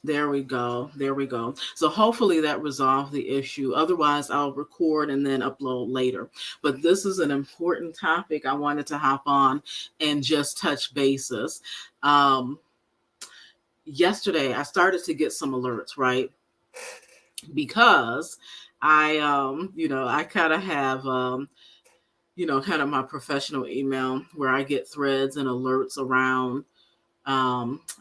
There we go. There we go. So hopefully that resolved the issue. Otherwise, I'll record and then upload later. But this is an important topic I wanted to hop on and just touch bases. Um, Yesterday, I started to get some alerts, right? Because I kind of have, kind of my professional email where I get threads and alerts around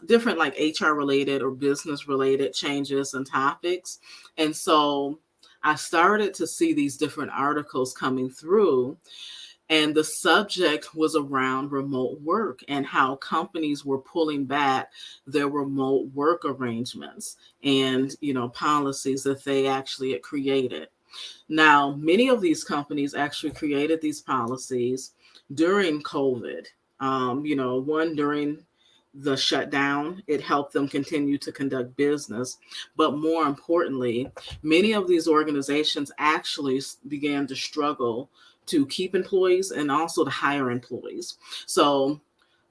different like HR related or business related changes and topics. And so I started to see these different articles coming through, and the subject was around remote work and how companies were pulling back their remote work arrangements and, policies that they actually had created. Now, many of these companies actually created these policies during COVID. One during the shutdown, it helped them continue to conduct business. But more importantly, many of these organizations actually began to struggle to keep employees and also to hire employees. So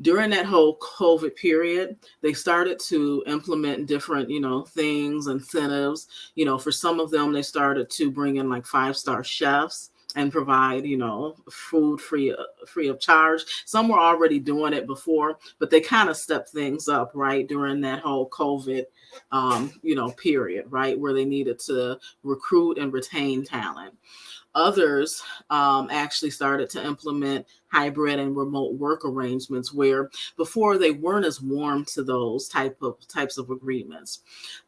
during that whole COVID period, they started to implement different, things, incentives. For some of them, they started to bring in like 5-star chefs and provide, food free of charge. Some were already doing it before, but they kind of stepped things up right during that whole COVID, period, right, where they needed to recruit and retain talent. Others actually started to implement hybrid and remote work arrangements where before they weren't as warm to those types of agreements.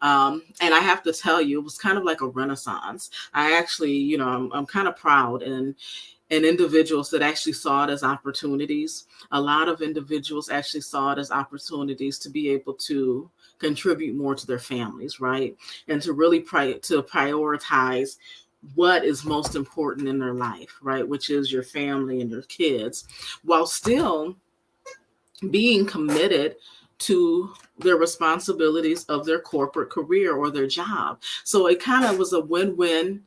And I have to tell you, it was kind of like a renaissance. I actually, I'm kind of proud and individuals that actually saw it as opportunities. A lot of individuals actually saw it as opportunities to be able to contribute more to their families, right? And to really to prioritize what is most important in their life, right? Which is your family and your kids, while still being committed to their responsibilities of their corporate career or their job. So it kind of was a win-win,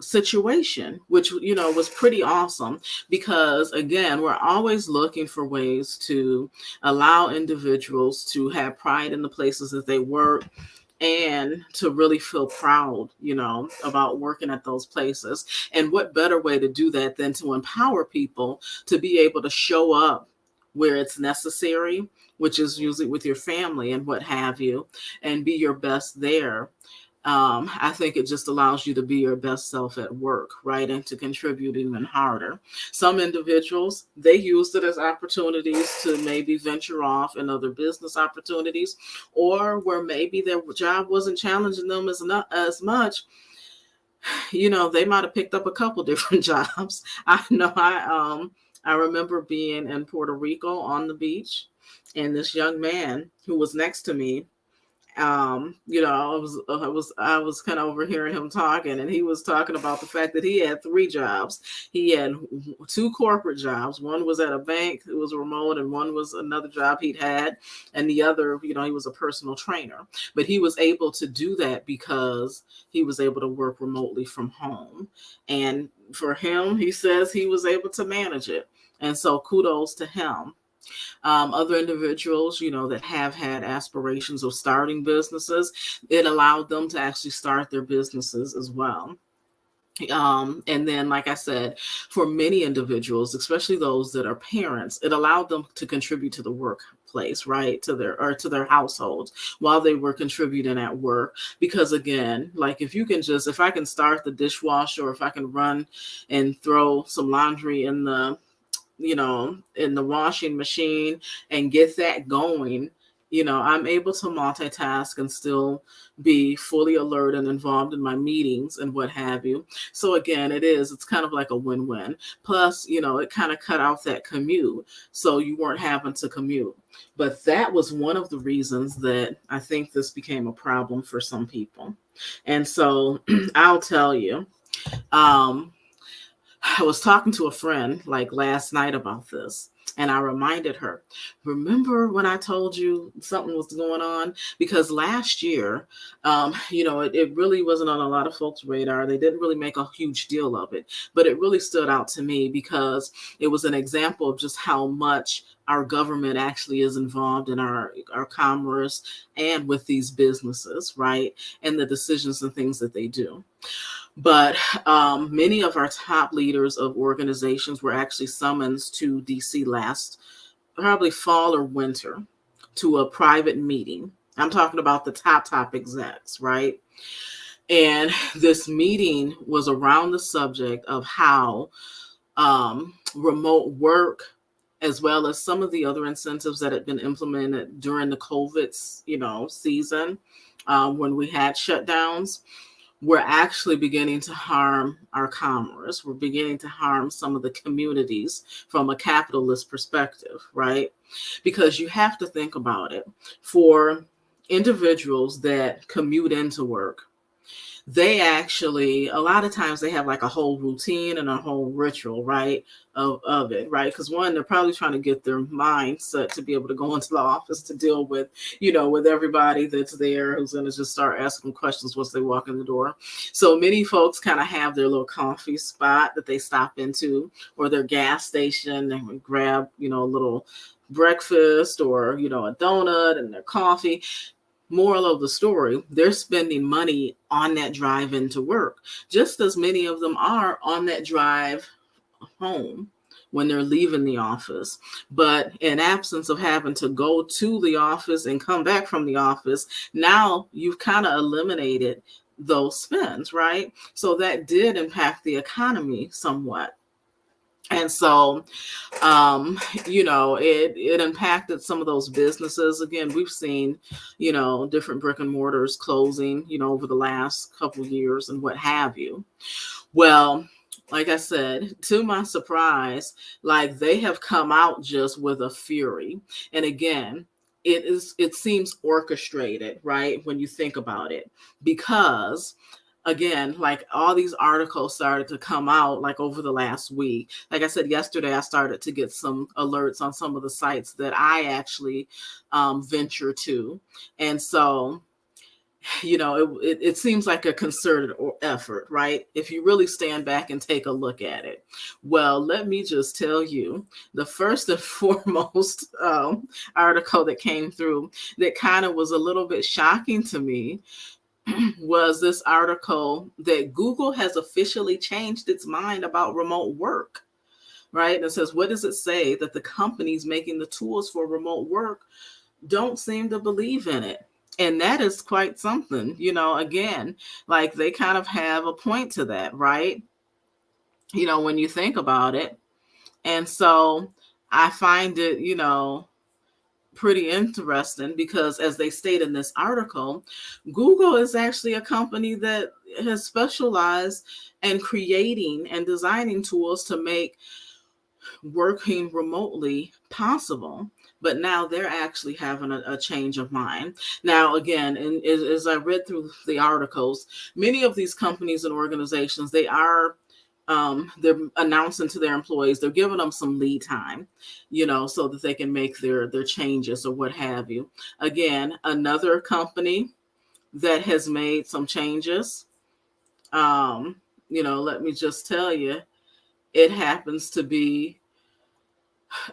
situation, which, was pretty awesome because, again, we're always looking for ways to allow individuals to have pride in the places that they work and to really feel proud, about working at those places. And what better way to do that than to empower people to be able to show up where it's necessary, which is usually with your family and what have you, and be your best there. I think it just allows you to be your best self at work, right? And to contribute even harder. Some individuals, they used it as opportunities to maybe venture off in other business opportunities, or where maybe their job wasn't challenging them as much. They might have picked up a couple different jobs. I know I remember being in Puerto Rico on the beach, and this young man who was next to me, I was kind of overhearing him talking, and he was talking about the fact that he had 3 jobs. He had 2 corporate jobs. One was at a bank, it was remote, and one was another job he'd had, and the other, he was a personal trainer. But he was able to do that because he was able to work remotely from home. And for him, he says he was able to manage it. And so kudos to him. Other individuals, that have had aspirations of starting businesses, it allowed them to actually start their businesses as well. And then, like I said, for many individuals, especially those that are parents, it allowed them to contribute to the workplace, right, to their households while they were contributing at work. Because again, like if I can start the dishwasher, or if I can run and throw some laundry in the washing machine and get that going, I'm able to multitask and still be fully alert and involved in my meetings and what have you. So again, it's kind of like a win-win. Plus, it kind of cut out that commute. So you weren't having to commute. But that was one of the reasons that I think this became a problem for some people. And so I'll tell you, I was talking to a friend like last night about this. And I reminded her, remember when I told you something was going on? Because last year, it really wasn't on a lot of folks' radar. They didn't really make a huge deal of it, but it really stood out to me because it was an example of just how much our government actually is involved in our commerce and with these businesses, right? And the decisions and things that they do. But many of our top leaders of organizations were actually summoned to DC last, probably fall or winter, to a private meeting. I'm talking about the top execs, right? And this meeting was around the subject of how remote work, as well as some of the other incentives that had been implemented during the COVID, season, when we had shutdowns, we're actually beginning to harm our commerce. We're beginning to harm some of the communities from a capitalist perspective, right? Because you have to think about it. For individuals that commute into work, they actually, a lot of times they have like a whole routine and a whole ritual, right, of it, right? Because one, they're probably trying to get their mindset to be able to go into the office to deal with, with everybody that's there who's going to just start asking questions once they walk in the door. So many folks kind of have their little coffee spot that they stop into, or their gas station and grab, a little breakfast or, a donut and their coffee. Moral of the story, they're spending money on that drive into work, just as many of them are on that drive home when they're leaving the office. But in absence of having to go to the office and come back from the office, now you've kind of eliminated those spends, right? So that did impact the economy somewhat. And so, it impacted some of those businesses. Again, we've seen, different brick and mortars closing, over the last couple of years and what have you. Well, like I said, to my surprise, like they have come out just with a fury. And again, it seems orchestrated, right? When you think about it, because again, like all these articles started to come out like over the last week. Like I said, yesterday, I started to get some alerts on some of the sites that I actually venture to. And so, it seems like a concerted effort, right? If you really stand back and take a look at it. Well, let me just tell you, the first and foremost article that came through that kind of was a little bit shocking to me was this article that Google has officially changed its mind about remote work, right? And it says, what does it say? That the companies making the tools for remote work don't seem to believe in it. And that is quite something, again, like they kind of have a point to that, right? When you think about it. And so I find it, pretty interesting because, as they state in this article, Google is actually a company that has specialized in creating and designing tools to make working remotely possible. But now they're actually having a change of mind. Now, again, and as I read through the articles, many of these companies and organizations, they're announcing to their employees, they're giving them some lead time, so that they can make their changes or what have you. Again, another company that has made some changes, let me just tell you, it happens to be,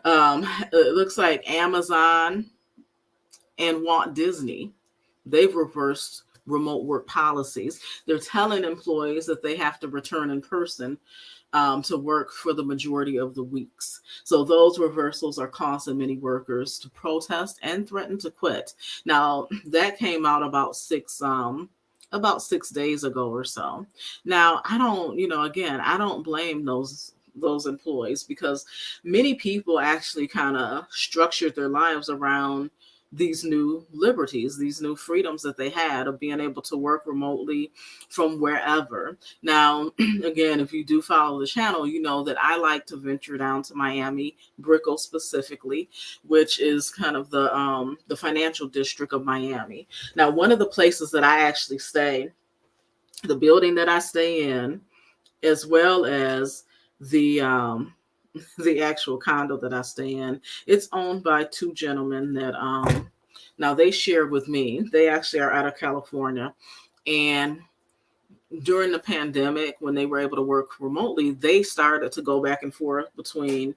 it looks like Amazon and Walt Disney. They've reversed remote work policies. They're telling employees that they have to return in person to work for the majority of the weeks. So those reversals are causing many workers to protest and threaten to quit. Now, that came out about 6 days ago or so. Now, I don't blame those employees, because many people actually kind of structured their lives around these new liberties, these new freedoms that they had of being able to work remotely from wherever. Now, again, if you do follow the channel, you know that I like to venture down to Miami, Brickell specifically, which is kind of the financial district of Miami. Now, one of the places that I actually stay, the building that I stay in, as well as the the actual condo that I stay in. It's owned by two gentlemen that now they share with me. They actually are out of California, and during the pandemic, when they were able to work remotely, they started to go back and forth between,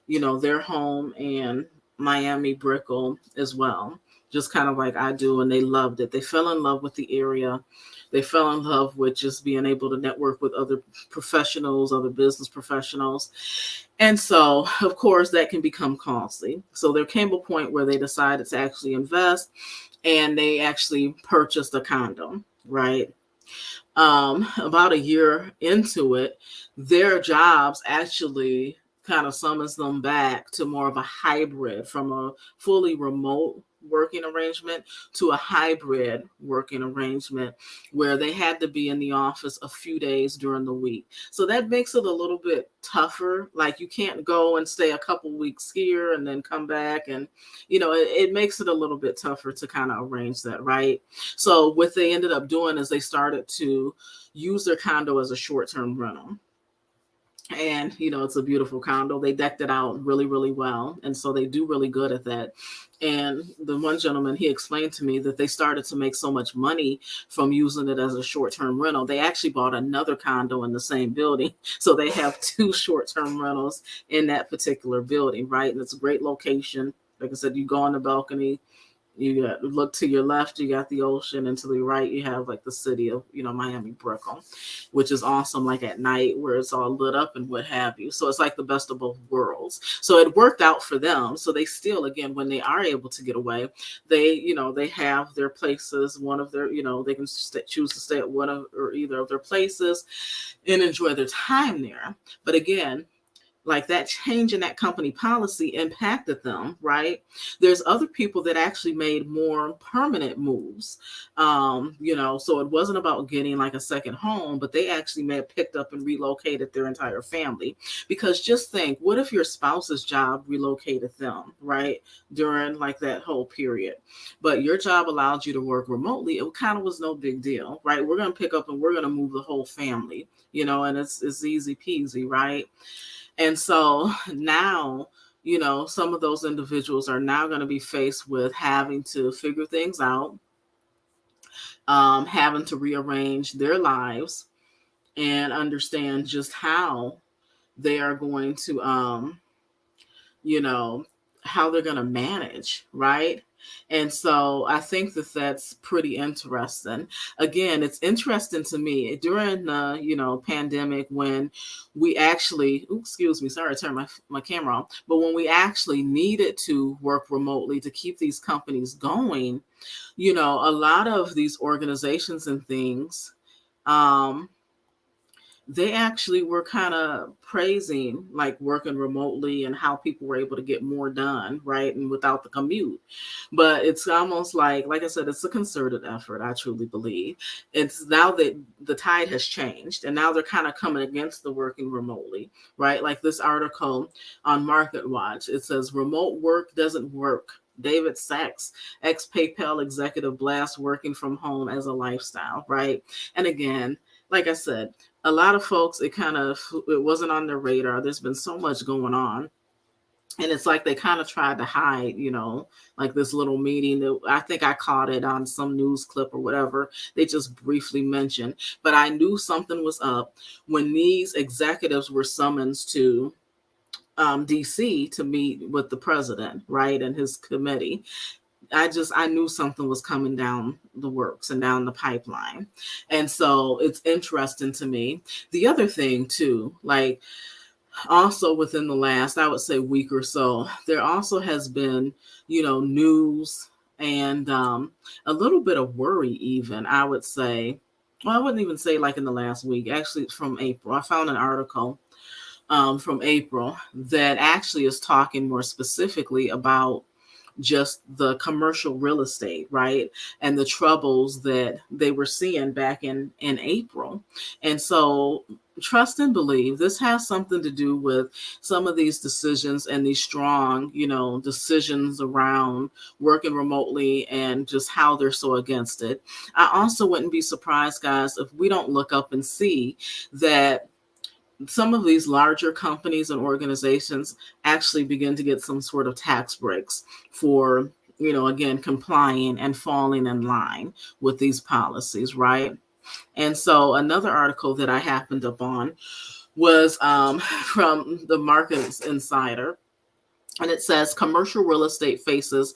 their home and Miami Brickell as well, just kind of like I do. And they loved it. They fell in love with the area. They fell in love with just being able to network with other professionals, other business professionals. And so, of course, that can become costly. So there came a point where they decided to actually invest, and they actually purchased a condo, right? About a year into it, their jobs actually kind of summons them back to more of a hybrid, from a fully remote working arrangement to a hybrid working arrangement where they had to be in the office a few days during the week. So that makes it a little bit tougher. Like, you can't go and stay a couple weeks here and then come back, and it makes it a little bit tougher to kind of arrange that, right? So what they ended up doing is they started to use their condo as a short-term rental. And it's a beautiful condo. They decked it out really, really well, and so they do really good at that. And the one gentleman, he explained to me that they started to make so much money from using it as a short-term rental. They actually bought another condo in the same building, so they have two short-term rentals in that particular building, right? And it's a great location. Like I said, you go on the balcony, you look to your left, you got the ocean, and to the right you have like the city of Miami Brickell, which is awesome, like at night where it's all lit up and what have you. So it's like the best of both worlds. So it worked out for them. So they still, again, when they are able to get away, they they have their places. One of their they can choose to stay at one of or either of their places and enjoy their time there. But again, like, that change in that company policy impacted them, right? There's other people that actually made more permanent moves. So it wasn't about getting like a second home, but they actually may have picked up and relocated their entire family. Because just think, what if your spouse's job relocated them, right? During like that whole period. But your job allowed you to work remotely. It kind of was no big deal, right? We're going to pick up and we're going to move the whole family, and it's easy peasy, right? And so now, some of those individuals are now going to be faced with having to figure things out, having to rearrange their lives and understand just how they are going to, how they're going to manage, right? And so I think that that's pretty interesting. Again, it's interesting to me during the, pandemic, when we actually, excuse me, sorry, I turned my camera off, but when we actually needed to work remotely to keep these companies going, a lot of these organizations and things, they actually were kind of praising like working remotely and how people were able to get more done, right? And without the commute. But it's almost like I said, it's a concerted effort, I truly believe. It's now that the tide has changed, and now they're kind of coming against the working remotely, right? Like this article on Market Watch, it says remote work doesn't work. David Sachs, ex-PayPal executive, blasts working from home as a lifestyle, right? And again, like I said, a lot of folks, it wasn't on their radar. There's been so much going on. And it's like they kind of tried to hide, like this little meeting that I think I caught it on some news clip or whatever. They just briefly mentioned. But I knew something was up when these executives were summoned to DC to meet with the president, right, and his committee. I knew something was coming down the works and down the pipeline. And so it's interesting to me. The other thing too, like also within the last, I would say, week or so, there also has been, news and a little bit of worry even, I would say. Well, I wouldn't even say like in the last week, actually from April. I found an article from April that actually is talking more specifically about just the commercial real estate, right? And the troubles that they were seeing back in April. And so trust and believe this has something to do with some of these decisions and these strong, decisions around working remotely and just how they're so against it. I also wouldn't be surprised, guys, if we don't look up and see that some of these larger companies and organizations actually begin to get some sort of tax breaks for, again, complying and falling in line with these policies, right? And so another article that I happened upon was from the Market Insider, and it says commercial real estate faces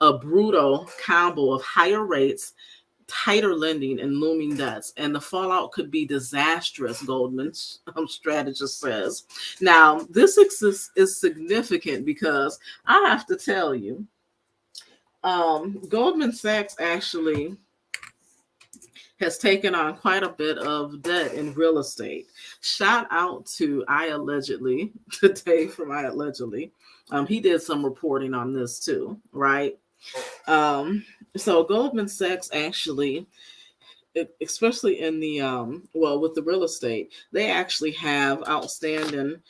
a brutal combo of higher rates, tighter lending, and looming debts, and the fallout could be disastrous, Goldman strategist says. Now, this is significant because I have to tell you, Goldman Sachs actually has taken on quite a bit of debt in real estate. Shout out to I Allegedly, today from I Allegedly. He did some reporting on this too, right? So Goldman Sachs actually, especially in the with the real estate, they actually have outstanding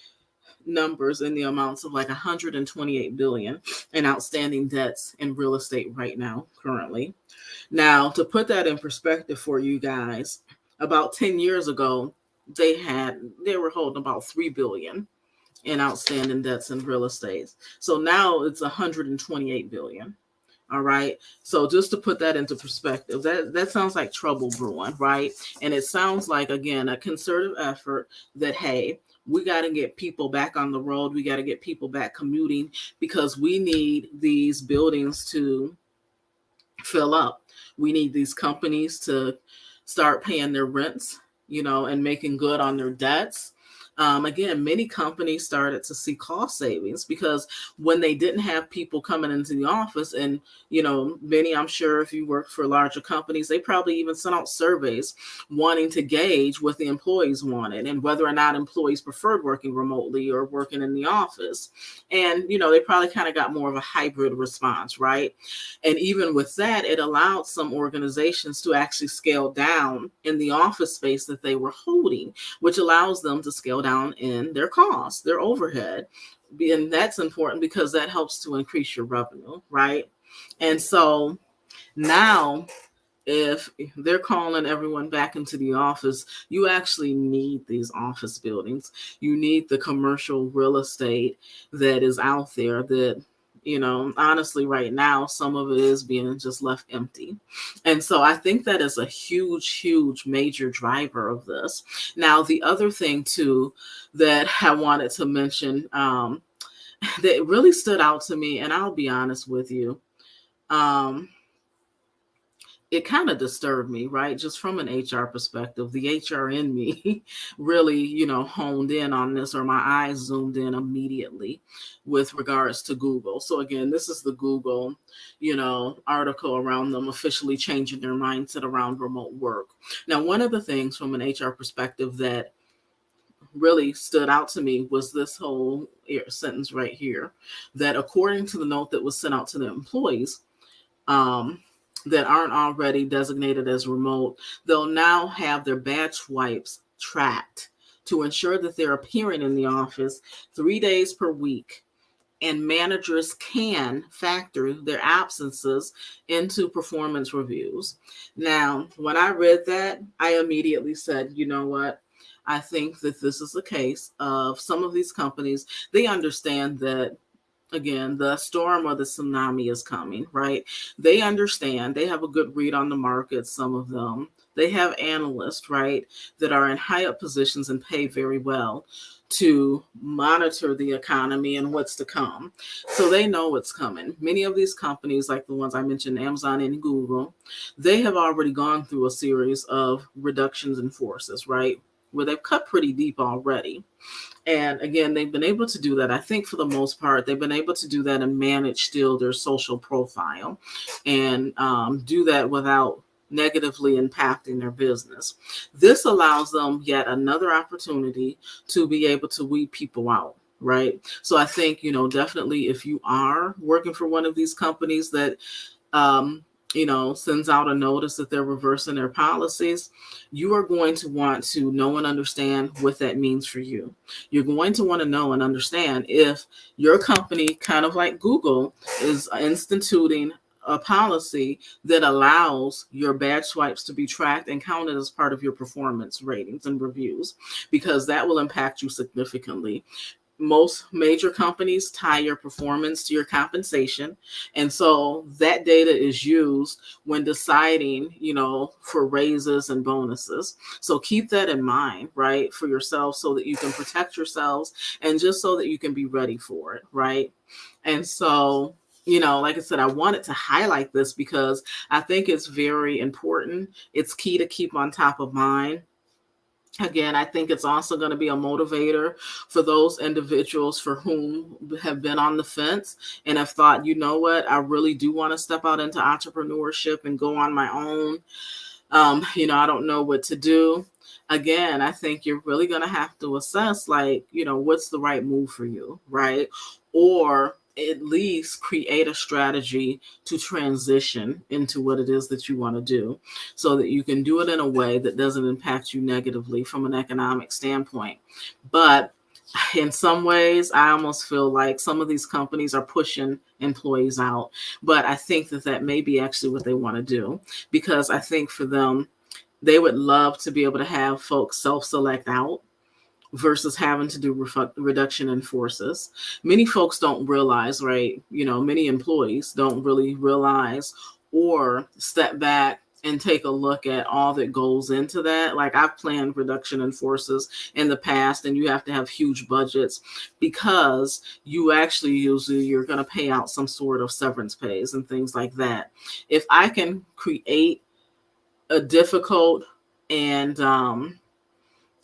numbers in the amounts of like 128 billion in outstanding debts in real estate right now, currently. Now, to put that in perspective for you guys, about 10 years ago, they were holding about 3 billion in outstanding debts in real estate. So now it's 128 billion. All right. So just to put that into perspective, that sounds like trouble brewing, right? And it sounds like, again, a concerted effort that, hey, we got to get people back on the road. We got to get people back commuting because we need these buildings to fill up. We need these companies to start paying their rents, and making good on their debts. Again, many companies started to see cost savings because when they didn't have people coming into the office, and many, I'm sure if you work for larger companies, they probably even sent out surveys wanting to gauge what the employees wanted and whether or not employees preferred working remotely or working in the office. And they probably kind of got more of a hybrid response, right? And even with that, it allowed some organizations to actually scale down in the office space that they were holding, which allows them to scale down in their costs, their overhead. And that's important because that helps to increase your revenue, right? And so now, if they're calling everyone back into the office, you actually need these office buildings. You need the commercial real estate that is out there that, honestly, right now, some of it is being just left empty. And so I think that is a huge, huge, major driver of this. Now, the other thing, too, that I wanted to mention that really stood out to me, and I'll be honest with you, it kind of disturbed me, right? Just from an HR perspective, the HR in me really, honed in on this, or my eyes zoomed in immediately with regards to Google. So again, this is the Google, article around them officially changing their mindset around remote work. Now, one of the things from an HR perspective that really stood out to me was this whole sentence right here, that according to the note that was sent out to the employees, that aren't already designated as remote, they'll now have their badge swipes tracked to ensure that they're appearing in the office 3 days per week. And managers can factor their absences into performance reviews. Now, when I read that, I immediately said, you know what? I think that this is a case of some of these companies, they understand that, again, the storm or the tsunami is coming, right? They understand, they have a good read on the market, some of them. They have analysts, right, that are in high up positions and pay very well to monitor the economy and what's to come. So they know what's coming. Many of these companies, like the ones I mentioned, Amazon and Google, they have already gone through a series of reductions in forces, right? Where they've cut pretty deep already. And again, they've been able to do that. I think for the most part, they've been able to do that and manage still their social profile and do that without negatively impacting their business. This allows them yet another opportunity to be able to weed people out, right? So I think, definitely if you are working for one of these companies that, sends out a notice that they're reversing their policies, you are going to want to know and understand what that means for you. You're going to want to know and understand if your company, kind of like Google, is instituting a policy that allows your badge swipes to be tracked and counted as part of your performance ratings and reviews, because that will impact you significantly. Most major companies tie your performance to your compensation. And so that data is used when deciding, for raises and bonuses. So keep that in mind, right, for yourself, so that you can protect yourselves and just so that you can be ready for it, right? And so, like I said, I wanted to highlight this because I think it's very important. It's key to keep on top of mind. Again, I think it's also going to be a motivator for those individuals for whom have been on the fence and have thought, you know what, I really do want to step out into entrepreneurship and go on my own. I don't know what to do. Again, I think you're really going to have to assess, like, what's the right move for you, right? Or at least create a strategy to transition into what it is that you want to do, so that you can do it in a way that doesn't impact you negatively from an economic standpoint. But in some ways, I almost feel like some of these companies are pushing employees out. But I think that may be actually what they want to do, because I think for them, they would love to be able to have folks self-select out versus having to do reduction in forces. Many folks don't realize, right? Many employees don't really realize or step back and take a look at all that goes into that. Like, I've planned reduction in forces in the past, and you have to have huge budgets because you actually usually you're going to pay out some sort of severance pays and things like that. If I can create a difficult and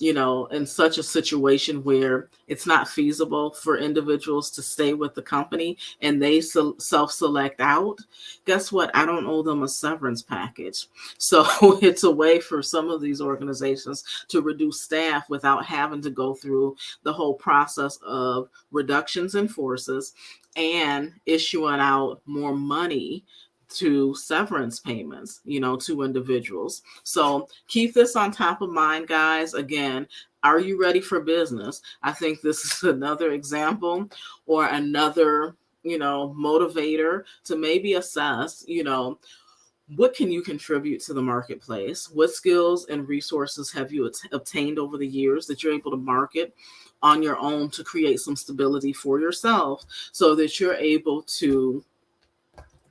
in such a situation where it's not feasible for individuals to stay with the company and they self-select out, guess what? I don't owe them a severance package. So it's a way for some of these organizations to reduce staff without having to go through the whole process of reductions in forces and issuing out more money to severance payments, to individuals. So keep this on top of mind, guys. Again, are you ready for business? I think this is another example or another, motivator to maybe assess, what can you contribute to the marketplace? What skills and resources have you obtained over the years that you're able to market on your own to create some stability for yourself, so that you're able to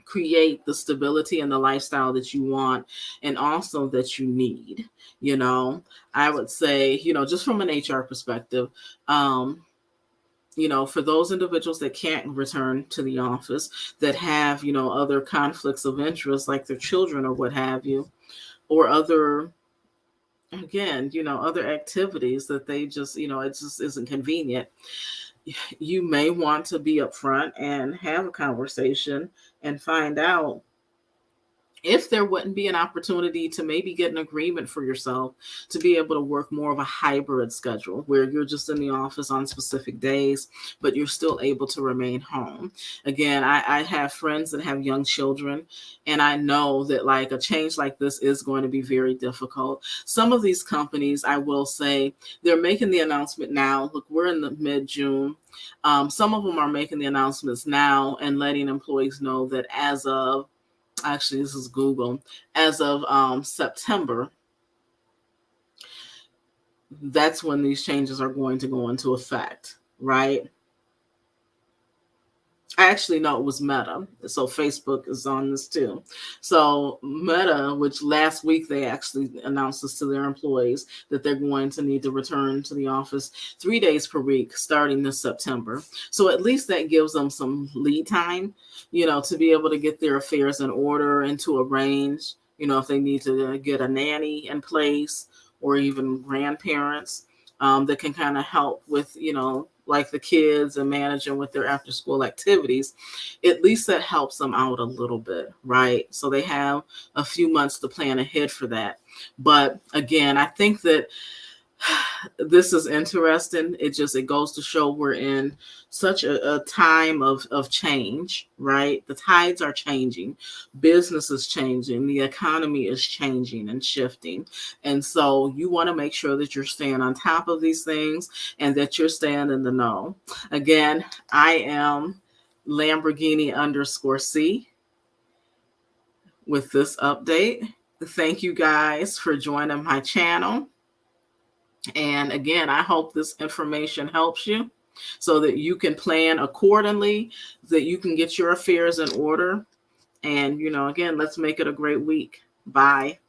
create the stability and the lifestyle that you want and also that you need. I would say, just from an HR perspective, for those individuals that can't return to the office, that have, other conflicts of interest, like their children or what have you, or other, again, other activities that they just, it just isn't convenient. You may want to be upfront and have a conversation and find out if there wouldn't be an opportunity to maybe get an agreement for yourself to be able to work more of a hybrid schedule where you're just in the office on specific days, but you're still able to remain home. Again, I have friends that have young children, and I know that like a change like this is going to be very difficult. Some of these companies, I will say, they're making the announcement now. Look, we're in the mid-June. Some of them are making the announcements now and letting employees know that as of, actually, this is Google, as of September, that's when these changes are going to go into effect, right? Actually, no, it was Meta. So Facebook is on this too. So Meta, which last week they actually announced this to their employees, that they're going to need to return to the office 3 days per week starting this September. So at least that gives them some lead time, to be able to get their affairs in order and to arrange, if they need to get a nanny in place or even grandparents that can kind of help with, like the kids and managing with their after school activities. At least that helps them out a little bit, right? So they have a few months to plan ahead for that. But again, I think that this is interesting. It goes to show we're in such a time of change, right? The tides are changing, business is changing, the economy is changing and shifting. And so you want to make sure that you're staying on top of these things and that you're staying in the know. Again, I am Lamborghini_C. with this update. Thank you guys for joining my channel. And again, I hope this information helps you so that you can plan accordingly, that you can get your affairs in order. And, again, let's make it a great week. Bye.